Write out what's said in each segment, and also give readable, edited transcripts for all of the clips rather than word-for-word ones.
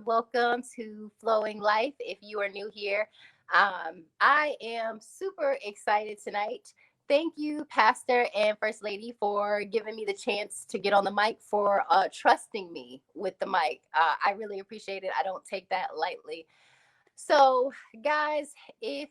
Welcome to Flowing Life. If you are new here, I am super excited tonight. Thank you, Pastor and First Lady, for giving me the chance to get on the mic, for trusting me with the mic. I really appreciate it. I don't take that lightly. So, guys, if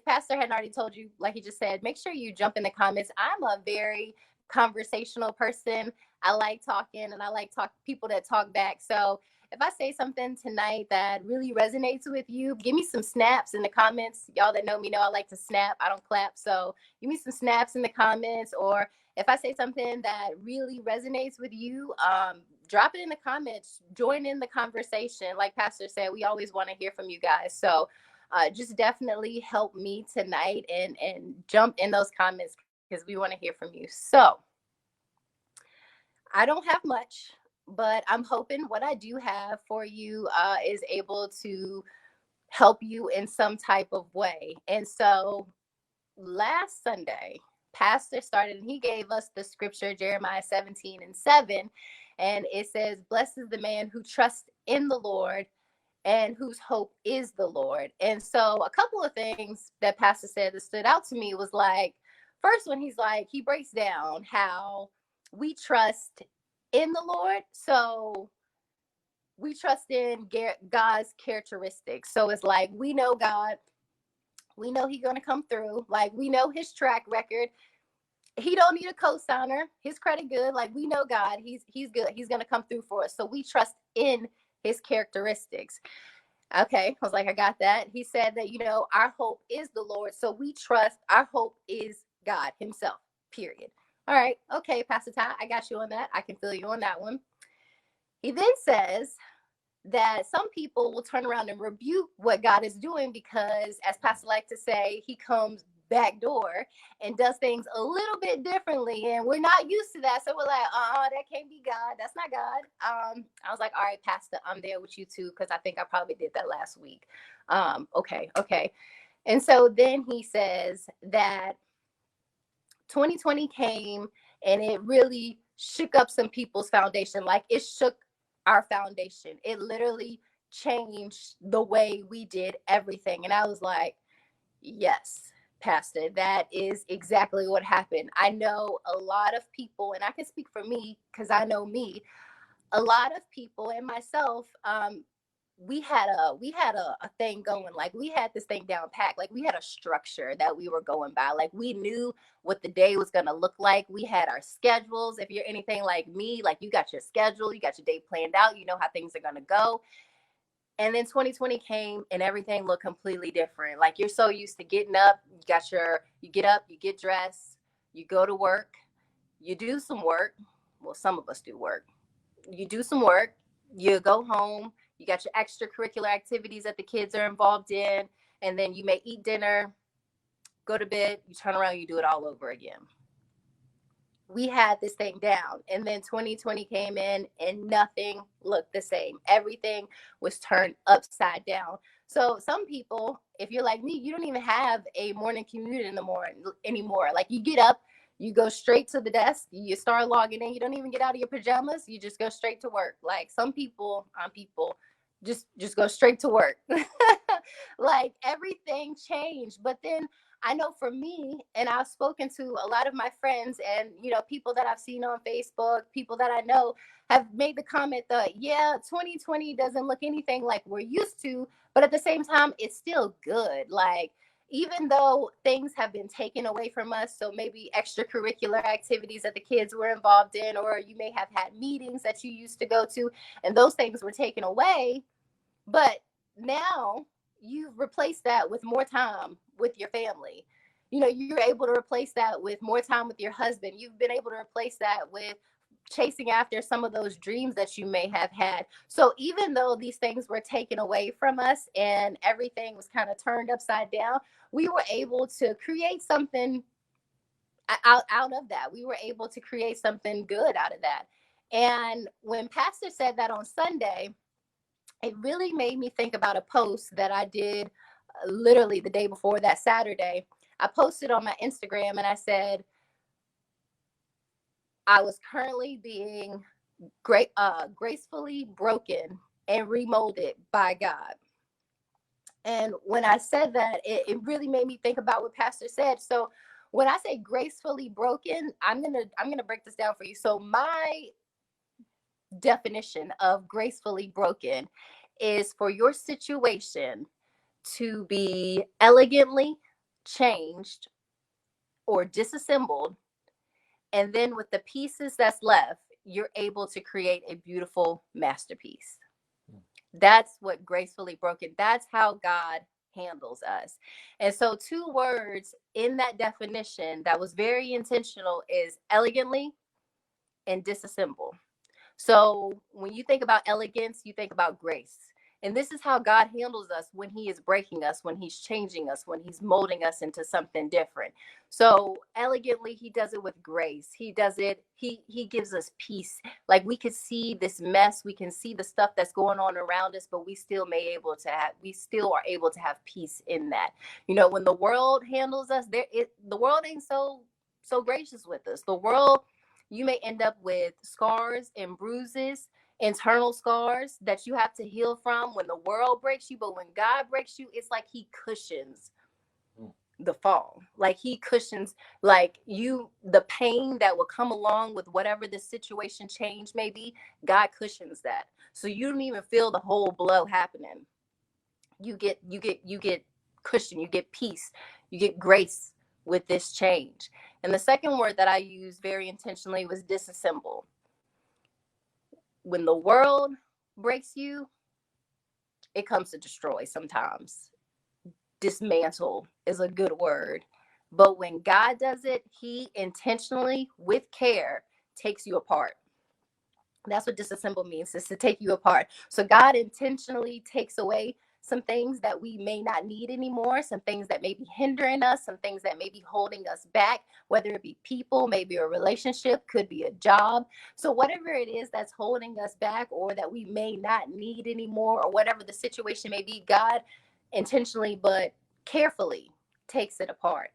Pastor hadn't already told you, like he just said, make sure you jump in the comments. I'm a very conversational person. I like talking, and I like people that talk back. So if I say something tonight that really resonates with you, give me some snaps in the comments. Y'all that know me know I like to snap. I don't clap. So give me some snaps in the comments, or if I say something that really resonates with you, drop it in the comments. Join in the conversation. Like Pastor said, we always want to hear from you guys. So just definitely help me tonight and jump in those comments because we want to hear from you. So I don't have much, but I'm hoping what I do have for you is able to help you in some type of way. And so last Sunday, Pastor started and he gave us the scripture, Jeremiah 17:7. And it says, "Blessed is the man who trusts in the Lord and whose hope is the Lord." And so a couple of things that Pastor said that stood out to me was like, first one, he's like, he breaks down how we trust in the Lord. So we trust in God's characteristics. So it's like, we know God, we know he's going to come through. Like, we know his track record. He don't need a co-signer. His credit good. Like, we know God, he's good. He's going to come through for us. So we trust in his characteristics. Okay, I was like, I got that. He said that, our hope is the Lord. So we trust our hope is God himself, period. All right. Okay, Pastor Ty, I got you on that. I can feel you on that one. He then says that some people will turn around and rebuke what God is doing because, as Pastor like to say, he comes back door and does things a little bit differently, and we're not used to that. So we're like, that can't be God. That's not God. I was like, all right, Pastor, I'm there with you too, because I think I probably did that last week. Okay. And so then he says that 2020 came and it really shook up some people's foundation. Like, it shook our foundation. It literally changed the way we did everything. And I was like, yes, Pastor, that is exactly what happened. I know a lot of people, and I can speak for me because I know me, a lot of people and myself, we had a thing going. Like, we had this thing down packed. Like, we had a structure that we were going by. Like, we knew what the day was going to look like. We had our schedules. If you're anything like me, like, you got your schedule, you got your day planned out, you know how things are going to go. And then 2020 came and everything looked completely different. Like, you're so used to getting up, you get up, you get dressed, you go to work, you do some work. Well, some of us do work. You do some work, you go home, you got your extracurricular activities that the kids are involved in, and then you may eat dinner, go to bed, you turn around, you do it all over again. We had this thing down, and then 2020 came in and nothing looked the same. Everything was turned upside down. So some people, if you're like me, you don't even have a morning commute in the morning anymore. Like, you get up, you go straight to the desk, you start logging in, you don't even get out of your pajamas, you just go straight to work. Like, some people just go straight to work. Like, everything changed. But then I know for me, and I've spoken to a lot of my friends and, people that I've seen on Facebook, people that I know have made the comment that, yeah, 2020 doesn't look anything like we're used to, but at the same time, it's still good. Like, even though things have been taken away from us, so maybe extracurricular activities that the kids were involved in, or you may have had meetings that you used to go to, and those things were taken away, but now you've replaced that with more time with your family. You're able to replace that with more time with your husband. You've been able to replace that with chasing after some of those dreams that you may have had. So even though these things were taken away from us and everything was kind of turned upside down, we were able to create something out of that. We were able to create something good out of that. And when Pastor said that on Sunday, it really made me think about a post that I did literally the day before that Saturday. I posted on my Instagram and I said, I was currently being gracefully broken and remolded by God. And when I said that, it really made me think about what Pastor said. So when I say gracefully broken, I'm gonna break this down for you. So my definition of gracefully broken is for your situation to be elegantly changed or disassembled, and then with the pieces that's left, you're able to create a beautiful masterpiece. That's what gracefully broken, that's how God handles us. And so two words in that definition that was very intentional is elegantly and disassemble. So when you think about elegance, you think about grace. And this is how God handles us when he is breaking us, when he's changing us, when he's molding us into something different. So elegantly, he does it with grace. He does it, he gives us peace. Like we could see this mess, we can see the stuff that's going on around us, but we still are able to have peace in that. You know, when the world handles us, the world ain't so gracious with us. The world, you may end up with scars and bruises, internal scars that you have to heal from when the world breaks you. But when God breaks you, it's like he cushions the fall. Like he cushions, like the pain that will come along with whatever the situation change may be, God cushions that. So you don't even feel the whole blow happening. You get cushion, you get peace, you get grace with this change. And the second word that I used very intentionally was disassemble. When the world breaks you, it comes to destroy sometimes. Dismantle is a good word. But when God does it, he intentionally, with care, takes you apart. That's what disassemble means, is to take you apart. So God intentionally takes away some things that we may not need anymore, some things that may be hindering us, some things that may be holding us back, whether it be people, maybe a relationship, could be a job. So whatever it is that's holding us back or that we may not need anymore, or whatever the situation may be, God intentionally but carefully takes it apart.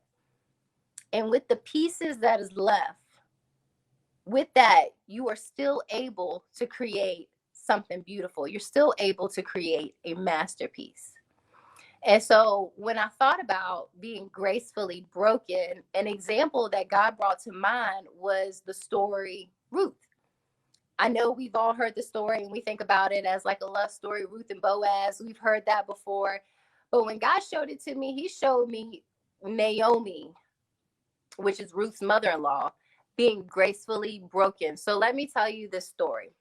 And with the pieces that is left, with that, you are still able to create something beautiful. You're still able to create a masterpiece. And so when I thought about being gracefully broken, an example that God brought to mind was the story Ruth. I know we've all heard the story and we think about it as like a love story, Ruth and Boaz. We've heard that before. But when God showed it to me, he showed me Naomi, which is Ruth's mother-in-law, being gracefully broken. So let me tell you this story.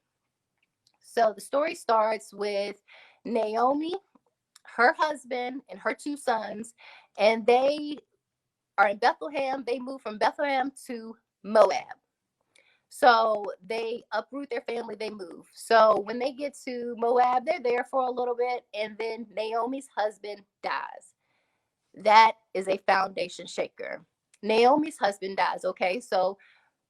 So the story starts with Naomi, her husband, and her two sons, and they are in Bethlehem. They moved from Bethlehem to Moab. So they uproot their family, they move. So when they get to Moab, they're there for a little bit, and then Naomi's husband dies. That is a foundation shaker. Naomi's husband dies. Okay, so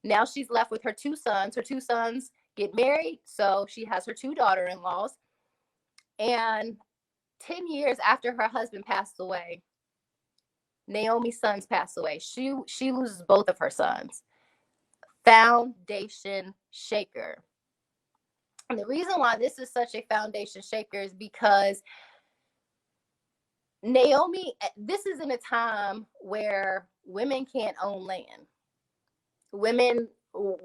now she's left with her two sons. Her two sons get married, so she has her two daughter-in-laws. And 10 years after her husband passed away, Naomi's sons pass away. She loses both of her sons. Foundation shaker. And the reason why this is such a foundation shaker is because Naomi, this is in a time where women can't own land. Women,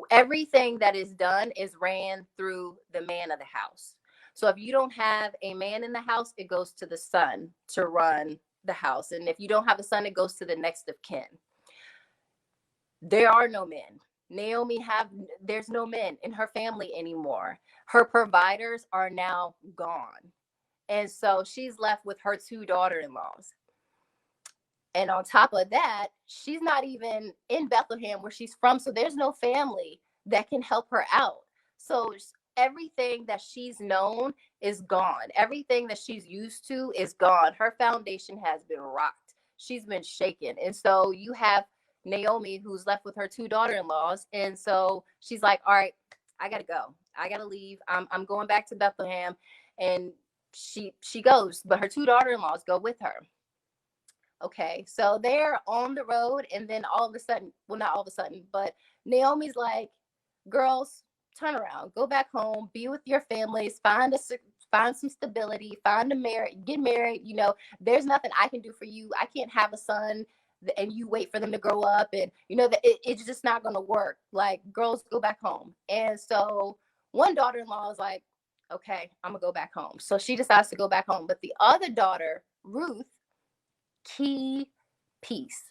everything that is done is ran through the man of the house. So if you don't have a man in the house, it goes to the son to run the house. And if you don't have a son, it goes to the next of kin. There are no men. There's no men in her family anymore. Her providers are now gone. And so she's left with her two daughter-in-laws. And on top of that, she's not even in Bethlehem where she's from. So there's no family that can help her out. So everything that she's known is gone. Everything that she's used to is gone. Her foundation has been rocked. She's been shaken. And so you have Naomi, who's left with her two daughter-in-laws. And so she's like, all right, I got to go. I got to leave. I'm going back to Bethlehem. And she goes, but her two daughter-in-laws go with her. Okay, so they're on the road, and then all of a sudden, well, not all of a sudden, but Naomi's like, girls, turn around, go back home, be with your families, find some stability, find a marriage, get married. You know, there's nothing I can do for you. I can't have a son and you wait for them to grow up, and you know that it's just not going to work. Like, girls, go back home. And so one daughter-in-law is like, okay, I'm gonna go back home. So she decides to go back home. But the other daughter, Ruth, key piece.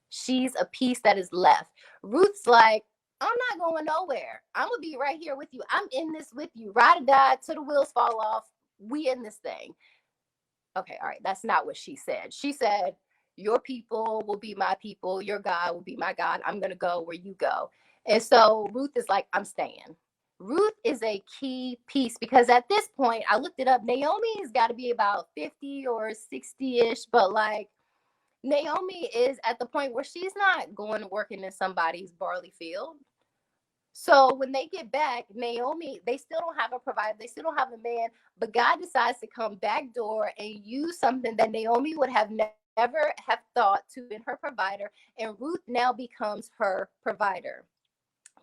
She's a piece that is left. Ruth's like, I'm not going nowhere. I'm gonna be right here with you. I'm in this with you. Ride or die till the wheels fall off. We in this thing. Okay, all right. That's not what she said. She said, your people will be my people. Your God will be my God. I'm gonna go where you go. And so Ruth is like, I'm staying. Ruth is a key piece because at this point, I looked it up. Naomi's got to be about 50 or 60-ish, but like Naomi is at the point where she's not going to working in somebody's barley field. So when they get back, Naomi, they still don't have a provider. They still don't have a man, but God decides to come back door and use something that Naomi would have never have thought to be her provider. And Ruth now becomes her provider.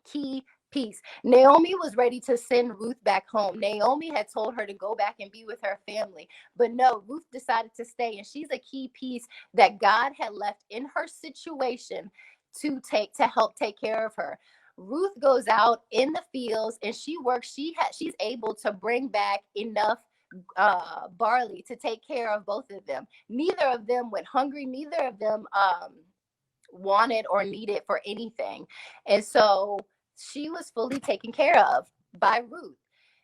Key piece. Naomi was ready to send Ruth back home. Naomi had told her to go back and be with her family. But no, Ruth decided to stay. And she's a key piece that God had left in her situation to help take care of her. Ruth goes out in the fields and she works. She's able to bring back enough barley to take care of both of them. Neither of them went hungry. Neither of them wanted or needed for anything. And so she was fully taken care of by Ruth.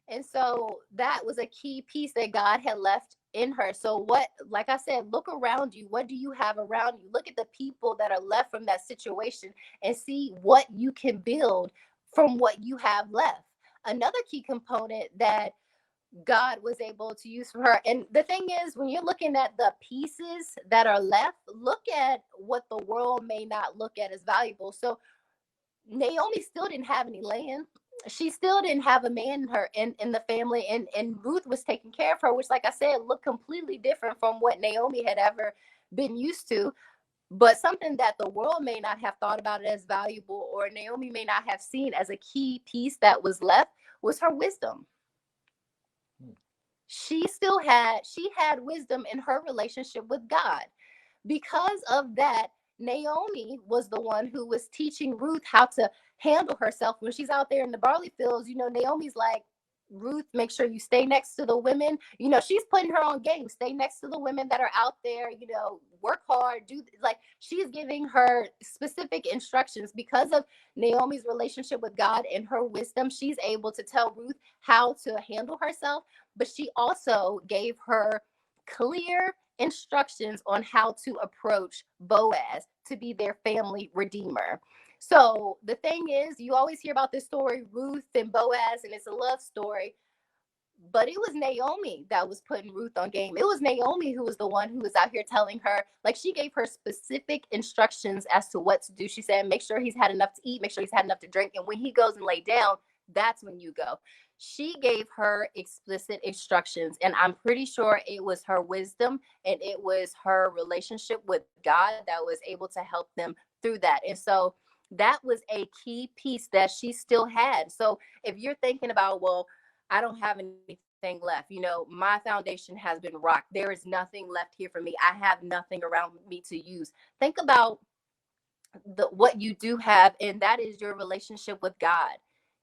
And so that was a key piece that God had left in her. So what, like I said, look around you. What do you have around you? Look at the people that are left from that situation and see what you can build from what you have left. Another key component that God was able to use for her. And the thing is, when you're looking at the pieces that are left, look at what the world may not look at as valuable. So Naomi still didn't have any land. She still didn't have a man in her in the family, and Ruth was taking care of her, which, like I said, looked completely different from what Naomi had ever been used to. But something that the world may not have thought about it as valuable, or Naomi may not have seen as a key piece that was left, was her wisdom. She had wisdom in her relationship with God. Because of that, Naomi was the one who was teaching Ruth how to handle herself when she's out there in the barley fields. You know, Naomi's like, Ruth, make sure you stay next to the women. You know, she's putting her on game. Stay next to the women that are out there, you know, work hard, she's giving her specific instructions. Because of Naomi's relationship with God and her wisdom, she's able to tell Ruth how to handle herself, but she also gave her clear instructions on how to approach Boaz to be their family redeemer. So the thing is, you always hear about this story, Ruth and Boaz, and it's a love story. But it was Naomi that was putting Ruth on game. It was Naomi who was the one who was out here telling her, like, she gave her specific instructions as to what to do. She said, make sure he's had enough to eat, make sure he's had enough to drink. And when he goes and lay down, that's when you go. She gave her explicit instructions. And I'm pretty sure it was her wisdom and it was her relationship with God that was able to help them through that. And so that was a key piece that she still had. So if you're thinking about, well, I don't have anything left. You know, my foundation has been rocked. There is nothing left here for me. I have nothing around me to use. Think about what you do have, and that is your relationship with God.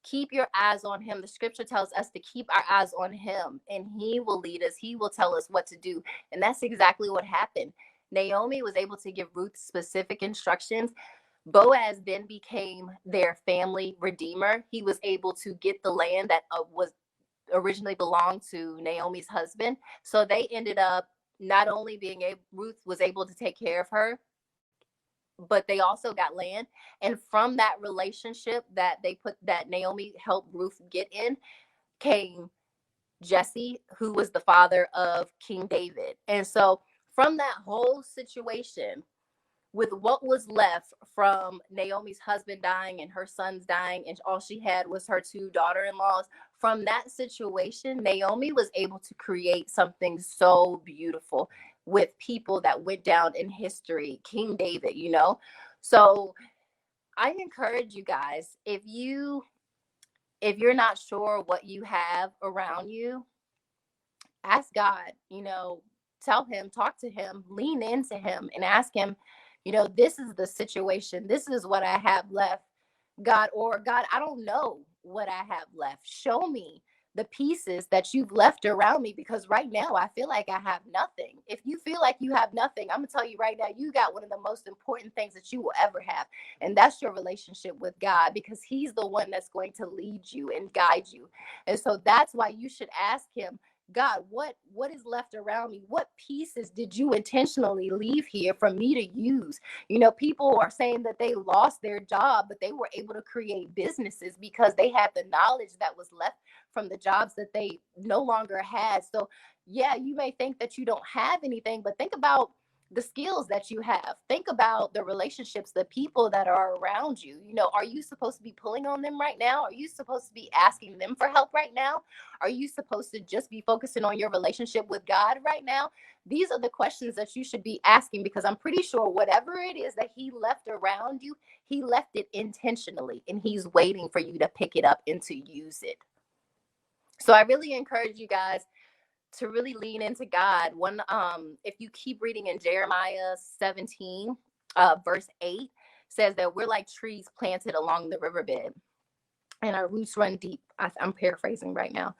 Keep your eyes on him. The scripture tells us to keep our eyes on him, and he will lead us. He will tell us what to do. And that's exactly what happened. Naomi was able to give Ruth specific instructions. Boaz then became their family redeemer. He was able to get the land that was originally belonged to Naomi's husband. So they ended up not only being able, Ruth was able to take care of her, but they also got land. And from that relationship that Naomi helped Ruth get in, came Jesse, who was the father of King David. And so from that whole situation, with what was left from Naomi's husband dying and her sons dying, and all she had was her two daughter-in-laws, from that situation, Naomi was able to create something so beautiful with people that went down in history, King David, you know? So I encourage you guys, if you're not sure what you have around you, ask God, tell him, talk to him, lean into him and ask him, this is the situation. This is what I have left, God, or God, I don't know what I have left. Show me the pieces that you've left around me, because right now I feel like I have nothing. If you feel like you have nothing, I'm gonna tell you right now, you got one of the most important things that you will ever have, and that's your relationship with God, because he's the one that's going to lead you and guide you. And so that's why you should ask him, God, what is left around me? What pieces did you intentionally leave here for me to use? People are saying that they lost their job, but they were able to create businesses because they had the knowledge that was left from the jobs that they no longer had. So, yeah, you may think that you don't have anything, but think about the skills that you have. Think about the relationships, the people that are around you. Are you supposed to be pulling on them right now? Are you supposed to be asking them for help right now? Are you supposed to just be focusing on your relationship with God right now? These are the questions that you should be asking, because I'm pretty sure whatever it is that he left around you, he left it intentionally, and he's waiting for you to pick it up and to use it. So I really encourage you guys to really lean into God. If you keep reading in Jeremiah 17, verse 8, says that we're like trees planted along the riverbed and our roots run deep. I'm paraphrasing right now.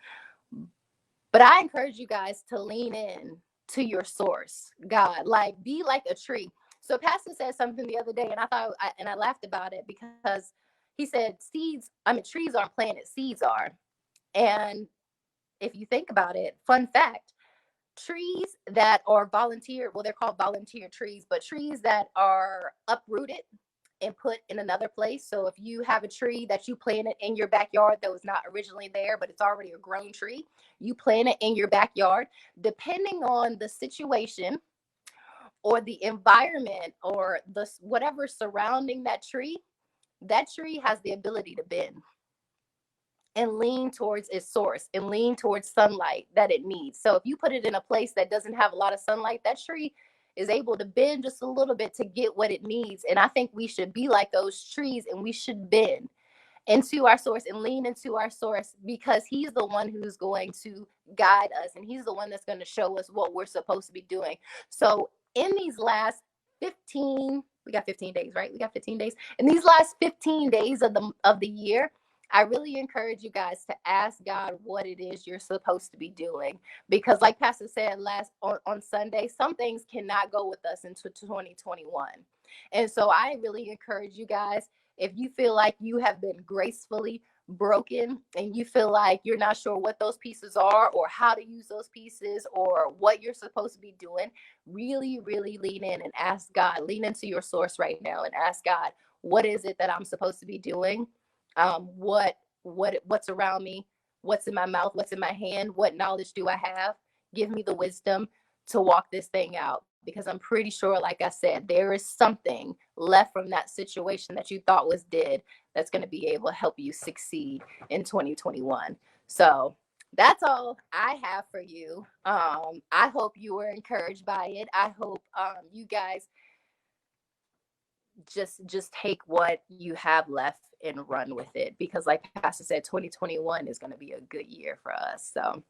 But I encourage you guys to lean in to your source, God. Like, be like a tree. So Pastor said something the other day, and I laughed about it, because he said trees aren't planted, seeds are. And if you think about it, fun fact, trees that are volunteer, well, they're called volunteer trees, but trees that are uprooted and put in another place. So if you have a tree that you planted in your backyard that was not originally there, but it's already a grown tree, you plant it in your backyard, depending on the situation or the environment or the whatever surrounding that tree has the ability to bend and lean towards its source and lean towards sunlight that it needs. So if you put it in a place that doesn't have a lot of sunlight, that tree is able to bend just a little bit to get what it needs. And I think we should be like those trees, and we should bend into our source and lean into our source, because he's the one who's going to guide us, and he's the one that's going to show us what we're supposed to be doing. So in these last 15, we got 15 days, right? We got 15 days. In these last 15 days of the year, I really encourage you guys to ask God what it is you're supposed to be doing. Because like Pastor said on Sunday, some things cannot go with us into 2021. And so I really encourage you guys, if you feel like you have been gracefully broken and you feel like you're not sure what those pieces are or how to use those pieces or what you're supposed to be doing, really, really lean in and ask God. Lean into your source right now and ask God, what is it that I'm supposed to be doing? What's around me? What's in my mouth? What's in my hand? What knowledge do I have? Give me the wisdom to walk this thing out, because I'm pretty sure, like I said, there is something left from that situation that you thought was dead that's going to be able to help you succeed in 2021. So that's all I have for you. I hope you were encouraged by it. I hope you guys just take what you have left and run with it, because like Pastor said, 2021 is going to be a good year for us. So